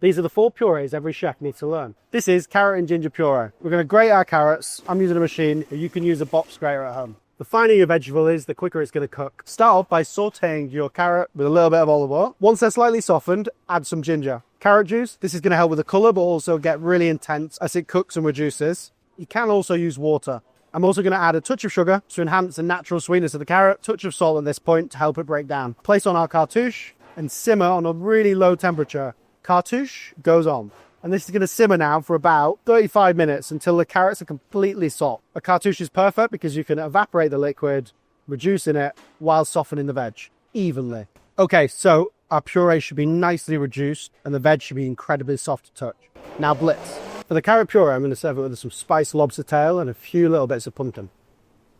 These are the 4 purees every chef needs to learn. This is carrot and ginger puree. We're going to grate our carrots. I'm using a machine. You can use a box grater at home. The finer your vegetable is, the quicker it's going to cook. Start off by sauteing your carrot with a little bit of olive oil. Once they're slightly softened, add some ginger. Carrot juice, this is going to help with the colour, but also get really intense as it cooks and reduces. You can also use water. I'm also going to add a touch of sugar to enhance the natural sweetness of the carrot, touch of salt at this point to help it break down. Place on our cartouche and simmer on a really low temperature. Cartouche goes on. And this is going to simmer now for about 35 minutes until the carrots are completely soft. A cartouche is perfect because you can evaporate the liquid, reducing it while softening the veg evenly. Okay, so our puree should be nicely reduced and the veg should be incredibly soft to touch. Now blitz. For the carrot puree, I'm going to serve it with some spiced lobster tail and a few little bits of pumpkin.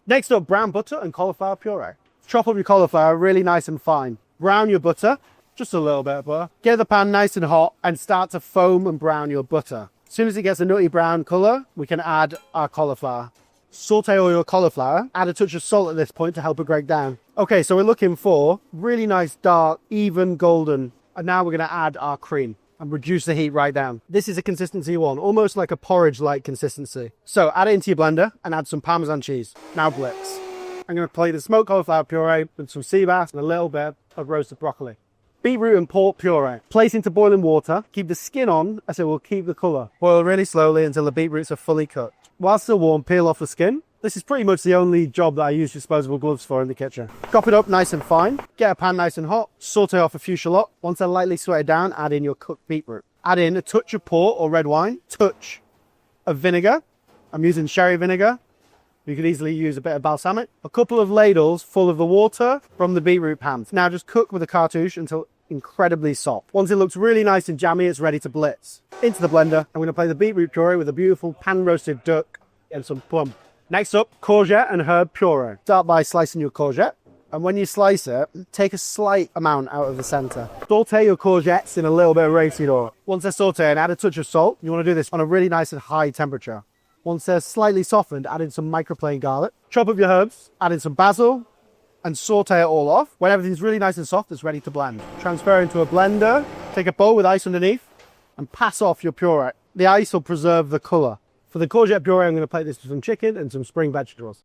Next up, brown butter and cauliflower puree. Chop up your cauliflower really nice and fine. Brown your butter. Just a little bit of butter. Get the pan nice and hot and start to foam and brown your butter. As soon as it gets a nutty brown colour, we can add our cauliflower. Saute all your cauliflower. Add a touch of salt at this point to help it break down. Okay, so we're looking for really nice, dark, even golden. And now we're going to add our cream and reduce the heat right down. This is a consistency you want, almost like a porridge-like consistency. So add it into your blender and add some Parmesan cheese. Now blitz. I'm going to plate the smoked cauliflower puree with some sea bass and a little bit of roasted broccoli. Beetroot and pork puree. Place into boiling water. Keep the skin on as it will keep the colour. Boil really slowly until the beetroots are fully cooked. While still warm, peel off the skin. This is pretty much the only job that I use disposable gloves for in the kitchen. Chop it up nice and fine. Get a pan nice and hot. Saute off a few shallot. Once they're lightly sweated down, add in your cooked beetroot. Add in a touch of port or red wine. Touch of vinegar. I'm using sherry vinegar. You could easily use a bit of balsamic. A couple of ladles full of the water from the beetroot pans. Now just cook with the cartouche until incredibly soft. Once it looks really nice and jammy, it's ready to blitz. Into the blender, I'm going to play the beetroot puree with a beautiful pan-roasted duck and some plum. Next up, courgette and herb puree. Start by slicing your courgette, and when you slice it, take a slight amount out of the center. Saute your courgettes in a little bit of rapeseed oil. Once they're sauteed, add a touch of salt. You want to do this on a really nice and high temperature. Once they're slightly softened, add in some microplane garlic. Chop up your herbs, add in some basil, and saute it all off. When everything's really nice and soft, it's ready to blend. Transfer into a blender, take a bowl with ice underneath, and pass off your puree. The ice will preserve the colour. For the courgette puree, I'm going to plate this with some chicken and some spring vegetables.